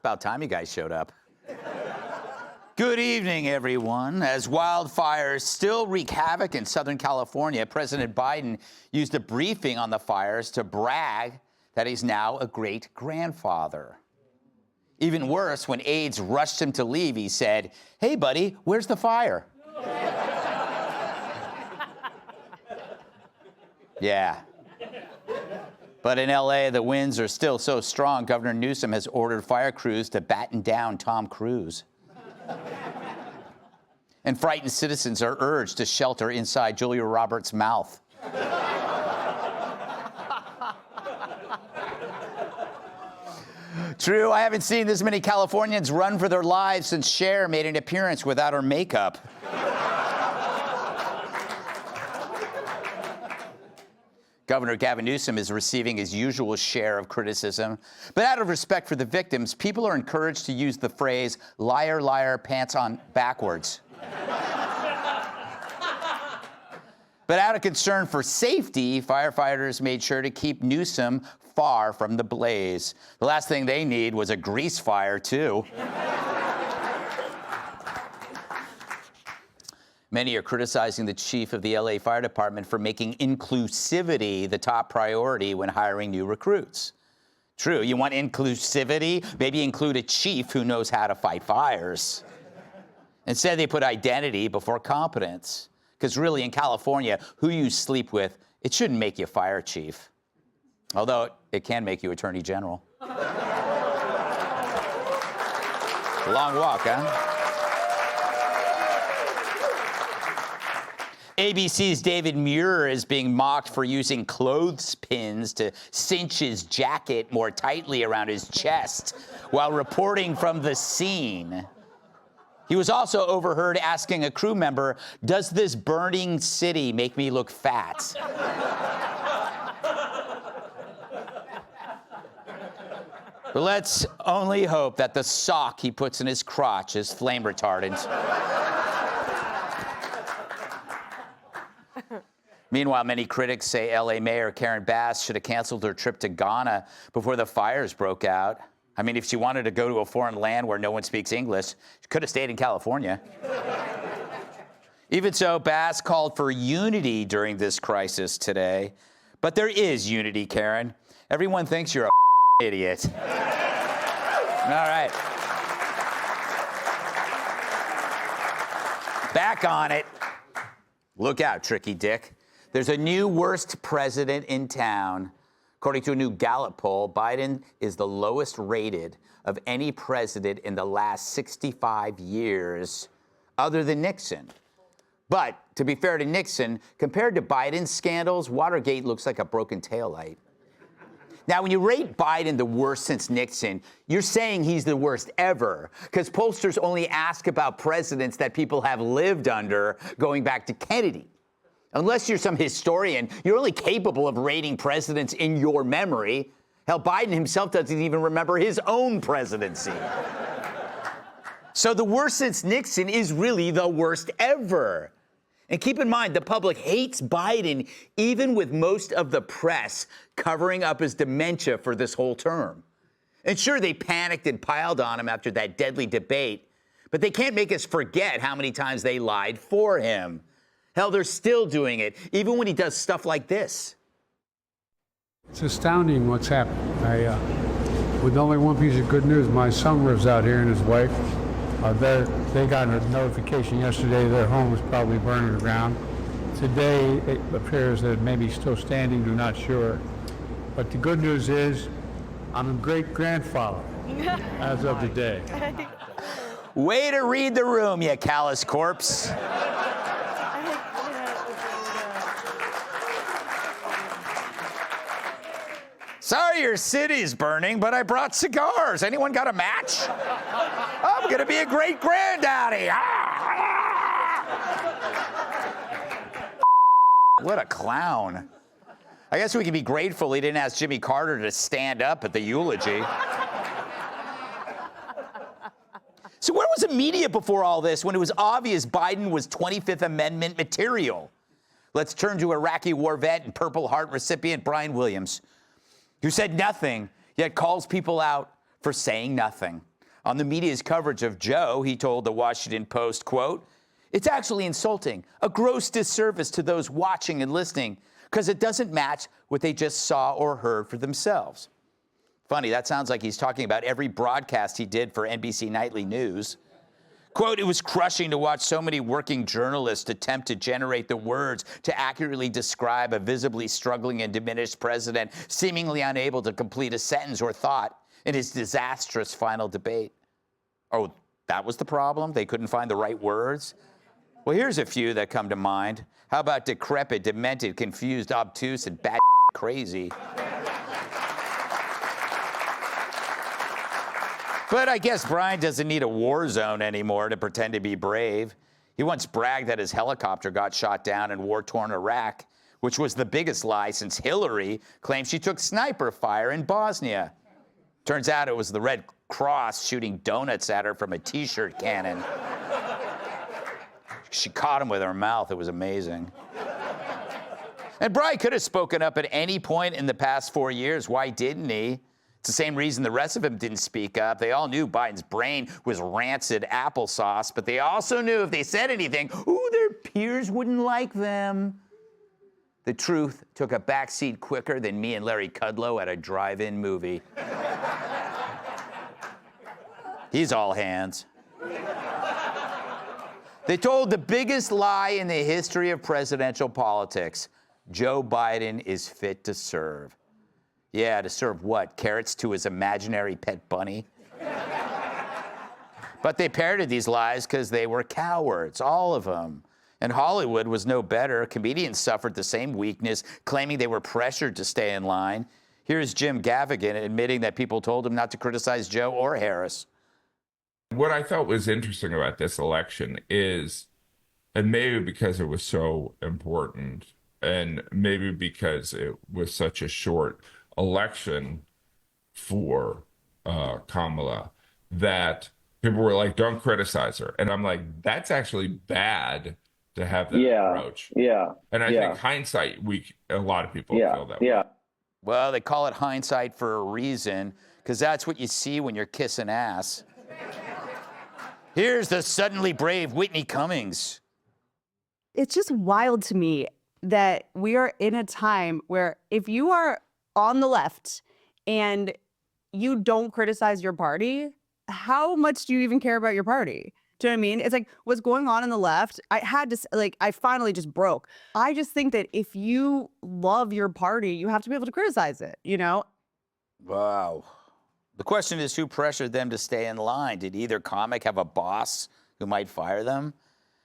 About time you guys showed up. Good evening, everyone. As wildfires still wreak havoc in Southern California, President Biden used a briefing on the fires to brag that he's now a great-grandfather. Even worse, when aides rushed him to leave, he said, "Hey, buddy, where's the fire?" Yeah. But in L.A., the winds are still so strong, Governor Newsom has ordered fire crews to batten down Tom Cruise. And frightened citizens are urged to shelter inside Julia Roberts' mouth. True, I haven't seen this many Californians run for their lives since Cher made an appearance without her makeup. Governor Gavin Newsom is receiving his usual share of criticism. But out of respect for the victims, people are encouraged to use the phrase, "liar, liar, pants on backwards." But out of concern for safety, firefighters made sure to keep Newsom far from the blaze. The last thing they need was a grease fire, too. Many are criticizing the chief of the LA Fire Department for making inclusivity the top priority when hiring new recruits. True, you want inclusivity? Maybe include a chief who knows how to fight fires. Instead, they put identity before competence. Because really, in California, who you sleep with, it shouldn't make you fire chief. Although it can make you attorney general. Long walk, huh? ABC's David Muir is being mocked for using clothespins to cinch his jacket more tightly around his chest while reporting from the scene. He was also overheard asking a crew member, "Does this burning city make me look fat?" But let's only hope that the sock he puts in his crotch is flame retardant. Meanwhile, many critics say LA Mayor Karen Bass should have canceled her trip to Ghana before the fires broke out. I mean, if she wanted to go to a foreign land where no one speaks English, she could have stayed in California. Even so, Bass called for unity during this crisis today. But there is unity, Karen. Everyone thinks you're a idiot. All right. Back on it. Look out, Tricky Dick. There's a new worst president in town. According to a new Gallup poll, Biden is the lowest rated of any president in the last 65 years, other than Nixon. But to be fair to Nixon, compared to Biden's scandals, Watergate looks like a broken taillight. Now, when you rate Biden the worst since Nixon, you're saying he's the worst ever, because pollsters only ask about presidents that people have lived under going back to Kennedy. Unless you're some historian, you're only capable of rating presidents in your memory. Hell, Biden himself doesn't even remember his own presidency. So the worst since Nixon is really the worst ever. And keep in mind, the public hates Biden, even with most of the press covering up his dementia for this whole term. And sure, they panicked and piled on him after that deadly debate, but they can't make us forget how many times they lied for him. Hell, they're still doing it, even when he does stuff like this. It's astounding what's happened. With only one piece of good news, my son lives out here and his wife. They got a notification yesterday their home was probably burning to the ground. Today, it appears that it may be still standing, we're not sure. But the good news is, I'm a great-grandfather as of today. Way to read the room, you callous corpse. Sorry your city's burning, but I brought cigars. Anyone got a match? I'm gonna be a great granddaddy. What a clown. I guess we can be grateful he didn't ask Jimmy Carter to stand up at the eulogy. So where was the media before all this when it was obvious Biden was 25th Amendment material? Let's turn to Iraqi war vet and Purple Heart recipient Brian Williams, who said nothing, yet calls people out for saying nothing. On the media's coverage of Joe, he told the Washington Post, quote, "It's actually insulting, a gross disservice to those watching and listening, because it doesn't match what they just saw or heard for themselves." Funny, that sounds like he's talking about every broadcast he did for NBC Nightly News. Quote, "It was crushing to watch so many working journalists attempt to generate the words to accurately describe a visibly struggling and diminished president, seemingly unable to complete a sentence or thought in his disastrous final debate." Oh, that was the problem? They couldn't find the right words? Well, here's a few that come to mind. How about decrepit, demented, confused, obtuse, and bat crazy? But I guess Brian doesn't need a war zone anymore to pretend to be brave. He once bragged that his helicopter got shot down in war-torn Iraq, which was the biggest lie since Hillary claimed she took sniper fire in Bosnia. Turns out it was the Red Cross shooting donuts at her from a T-shirt cannon. She caught him with her mouth. It was amazing. And Brian could have spoken up at any point in the past 4 years. Why didn't he? It's the same reason the rest of them didn't speak up. They all knew Biden's brain was rancid applesauce, but they also knew if they said anything, their peers wouldn't like them. The truth took a backseat quicker than me and Larry Kudlow at a drive-in movie. He's all hands. They told the biggest lie in the history of presidential politics. Joe Biden is fit to serve. Yeah, to serve what? Carrots to his imaginary pet bunny? But they parroted these lies because they were cowards, all of them. And Hollywood was no better. Comedians suffered the same weakness, claiming they were pressured to stay in line. Here's Jim Gaffigan admitting that people told him not to criticize Joe or Harris. What I thought was interesting about this election is, and maybe because it was so important, and maybe because it was such a short election for Kamala, that people were like, don't criticize her. And I'm like, that's actually bad to have that approach. Yeah. And I think hindsight, a lot of people feel that way. Well, they call it hindsight for a reason, because that's what you see when you're kissing ass. Here's the suddenly brave Whitney Cummings. It's just wild to me that we are in a time where if you are on the left and you don't criticize your party, how much do you even care about your party? Do you know what I mean? It's like what's going on the left. I finally just broke. I just think that if you love your party, you have to be able to criticize it, you know? Wow. The question is, who pressured them to stay in line? Did either comic have a boss who might fire them?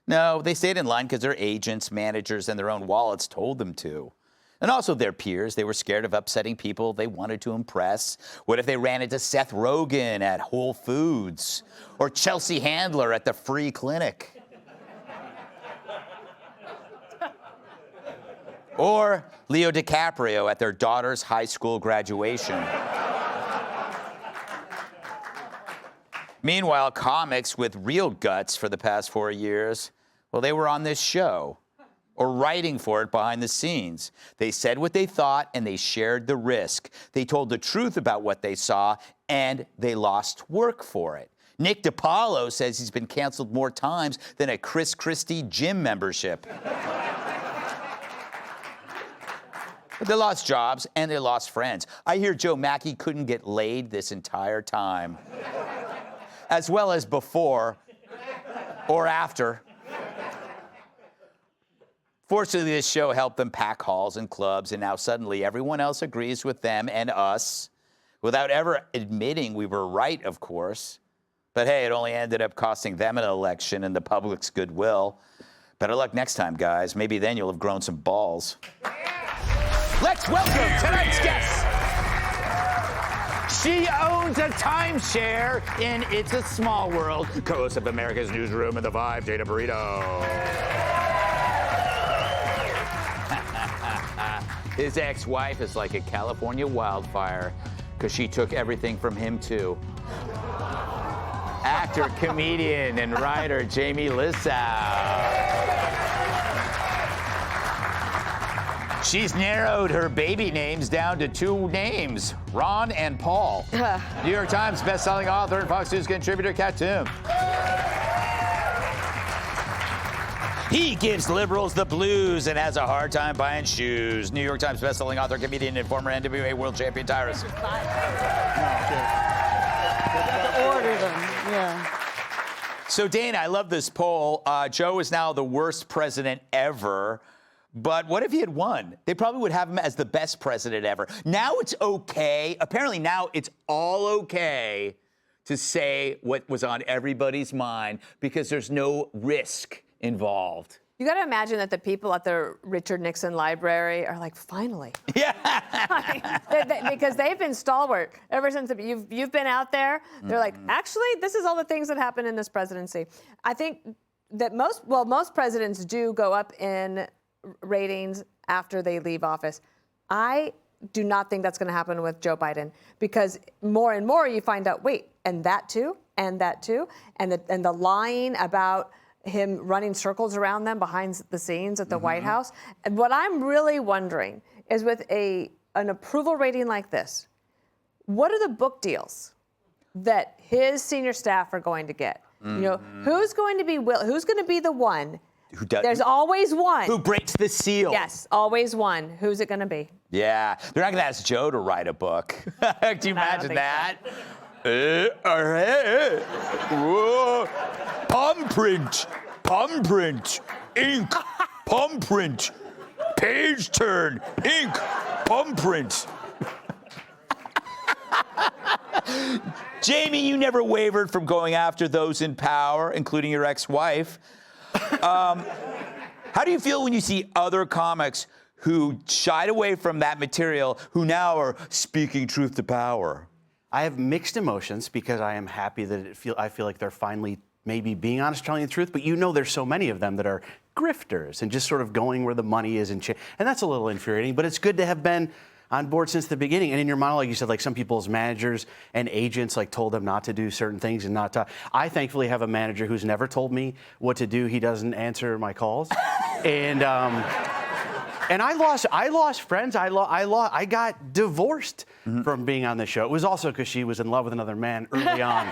No, they stayed in line because their agents, managers, and their own wallets told them to. And also their peers. They were scared of upsetting people they wanted to impress. What if they ran into Seth Rogen at Whole Foods? Or Chelsea Handler at the free clinic? Or Leo DiCaprio at their daughter's high school graduation? Meanwhile, comics with real guts for the past 4 years, well, they were on this show or writing for it behind the scenes. They said what they thought, and they shared the risk. They told the truth about what they saw, and they lost work for it. Nick DiPaolo says he's been canceled more times than a Chris Christie gym membership. But they lost jobs, and they lost friends. I hear Joe Mackey couldn't get laid this entire time, as well as before or after. Fortunately, this show helped them pack halls and clubs, and now suddenly everyone else agrees with them and us, without ever admitting we were right, of course. But hey, it only ended up costing them an election and the public's goodwill. Better luck next time, guys. Maybe then you'll have grown some balls. Let's welcome tonight's guest. She owns a timeshare in It's a Small World. Co-host of America's Newsroom and The Vibe, Dana Burrito. His ex-wife is like a California wildfire because she took everything from him, too. Actor, comedian, and writer Jamie Lissow. She's narrowed her baby names down to 2 names, Ron and Paul. New York Times bestselling author and Fox News contributor Kat Toom. He gives liberals the blues and has a hard time buying shoes. New York Times bestselling author, comedian, and former NWA world champion Tyrus. Order them, yeah. So, Dana, I love this poll. Joe is now the worst president ever. But what if he had won? They probably would have him as the best president ever. Now it's okay. Apparently now it's all okay to say what was on everybody's mind because there's no risk involved. You got to imagine that the people at the Richard Nixon Library are like, finally. Yeah. Because they've been stalwart ever since you've been out there. They're like, actually, this is all the things that happened in this presidency. I think that most presidents do go up in ratings after they leave office. I do not think that's going to happen with Joe Biden because more and more you find out, wait, and that too, and that too, and the lying about him running circles around them behind the scenes at the White House. And what I'm really wondering is with an approval rating like this, what are the book deals that his senior staff are going to get? You know, who's going to be the one? Who does? There's always one. Who breaks the seal? Yes, always one. Who's it going to be? Yeah. They're not going to ask Joe to write a book. Can you imagine that? Whoa. Palm print, ink, palm print, page turn, ink, palm print. Jamie, you never wavered from going after those in power, including your ex-wife. How do you feel when you see other comics who shied away from that material, who now are speaking truth to power? I have mixed emotions because I am happy that I feel like they're finally maybe being honest, telling the truth, but you know there's so many of them that are grifters and just sort of going where the money is and that's a little infuriating, but it's good to have been on board since the beginning. And in your monologue, you said like some people's managers and agents like told them not to do certain things and not to. I thankfully have a manager who's never told me what to do. He doesn't answer my calls. And I lost friends. I got divorced from being on the show. It was also because she was in love with another man early on.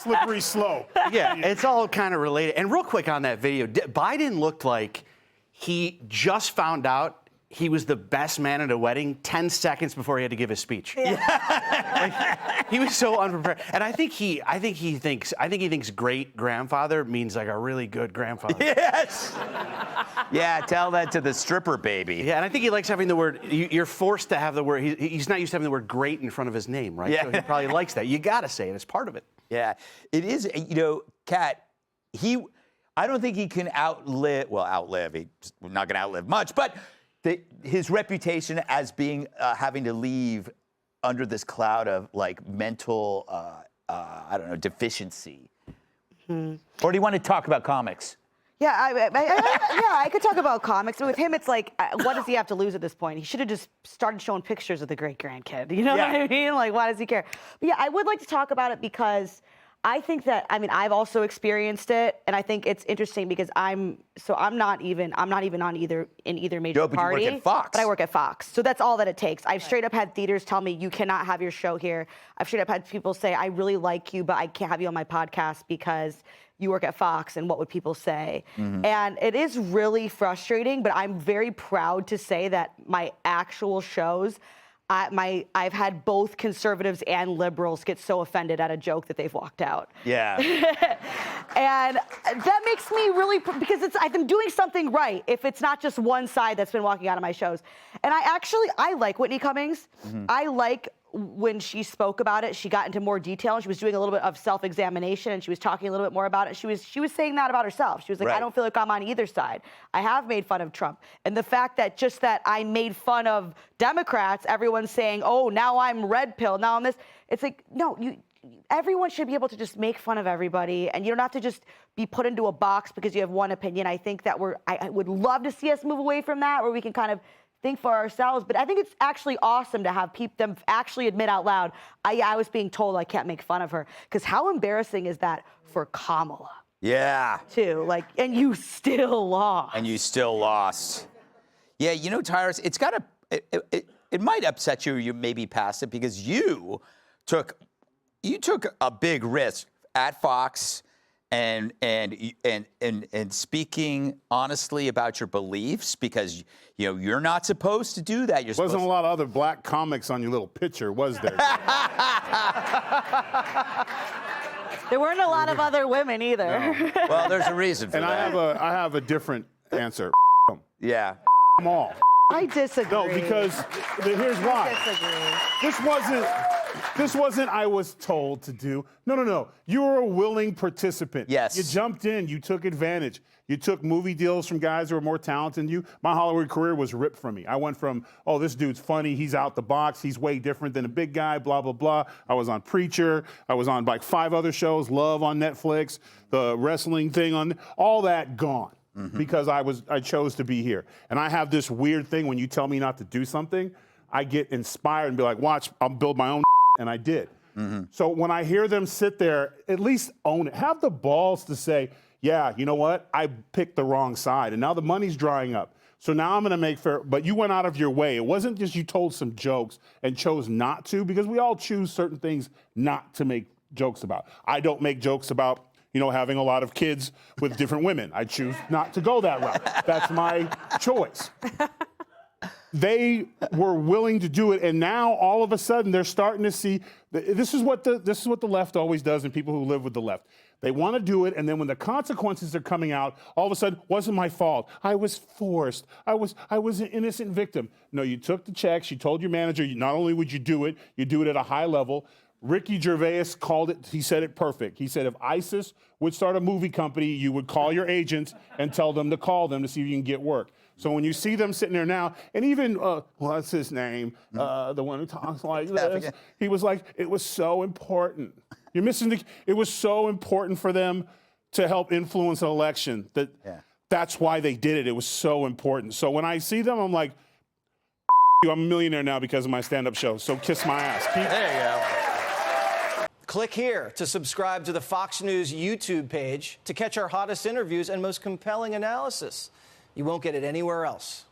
Slippery slope. Yeah, it's all kind of related. And real quick on that video, Biden looked like he just found out he was the best man at a wedding 10 seconds before he had to give his speech. Yeah. Like, he was so unprepared. And I think he thinks great grandfather means like a really good grandfather. Yes. Yeah, tell that to the stripper baby. Yeah, and I think he likes having the word, you're forced to have the word, he's not used to having the word great in front of his name, right? Yeah. So he probably likes that. You got to say it. It's part of it. Yeah, it is, you know, Kat, I don't think he can outlive, he's not going to outlive much, but his reputation as being, having to leave under this cloud of like mental, I don't know, deficiency. Or do you want to talk about comics? Yeah, I could talk about comics. But with him, it's like, what does he have to lose at this point? He should have just started showing pictures of the great-grandkid. You know what I mean? Like, why does he care? But yeah, I would like to talk about it because I think that, I've also experienced it, and I think it's interesting because I'm not even on either major but party. you work at Fox. But I work at Fox, so that's all that it takes. I've straight up had theaters tell me you cannot have your show here. I've straight up had people say I really like you, but I can't have you on my podcast because you work at Fox, and what would people say? And it is really frustrating, but I'm very proud to say that my actual shows, I've had both conservatives and liberals get so offended at a joke that they've walked out. Yeah. And that makes me really, because I'm doing something right if it's not just one side that's been walking out of my shows. And I like Whitney Cummings. I like when she spoke about it, she got into more detail and she was doing a little bit of self-examination and she was talking a little bit more about it. She was saying that about herself. She was like, I don't feel like I'm on either side. I have made fun of Trump. And the fact that just that I made fun of Democrats, everyone's saying, oh, now I'm red pill, now I'm this. It's like, no, everyone should be able to just make fun of everybody, and you don't have to just be put into a box because you have one opinion. I think that I would love to see us move away from that, where we can kind of think for ourselves. But I think it's actually awesome to have them actually admit out loud, I was being told I can't make fun of her. Because how embarrassing is that for Kamala? Yeah. too. Like, and you still lost. And you still lost. Yeah, you know, Tyrus, it might upset you. You maybe passed it because you took a big risk at Fox and speaking honestly about your beliefs, because you're not supposed to do that. Wasn't a lot of other black comics on your little picture, was there? There weren't a lot of other women either. No. Well, there's a reason for and that. I have a different answer. Yeah. Them all. I disagree. No, because here's why. This wasn't I was told to do. No. You were a willing participant. Yes. You jumped in. You took advantage. You took movie deals from guys who were more talented than you. My Hollywood career was ripped from me. I went from, oh, this dude's funny. He's out the box. He's way different than a big guy, blah, blah, blah. I was on Preacher. I was on like 5 other shows, Love on Netflix, the wrestling thing on, all that gone. Because I chose to be here. And I have this weird thing when you tell me not to do something, I get inspired and be like, watch, I'll build my own, and I did. So when I hear them sit there, at least own it. Have the balls to say, yeah, you know what? I picked the wrong side, and now the money's drying up. So now I'm going to make fair, but you went out of your way. It wasn't just you told some jokes and chose not to, because we all choose certain things not to make jokes about. I don't make jokes about having a lot of kids with different women. I choose not to go that route. That's my choice. They were willing to do it, and now all of a sudden they're starting to see. This is what the left always does, and people who live with the left. They want to do it, and then when the consequences are coming out, all of a sudden, wasn't my fault. I was forced. I was an innocent victim. No, you took the checks. You told your manager. Not only would you do it at a high level. Ricky Gervais called it, he said it perfect. He said if ISIS would start a movie company, you would call your agents and tell them to call them to see if you can get work. So when you see them sitting there now, and even, what's his name? The one who talks like this. He was like, it was so important. You're missing it was so important for them to help influence an election. That's why they did it. It was so important. So when I see them, I'm like, I'm a millionaire now because of my stand-up show. So kiss my ass. There you go. Click here to subscribe to the Fox News YouTube page to catch our hottest interviews and most compelling analysis. You won't get it anywhere else.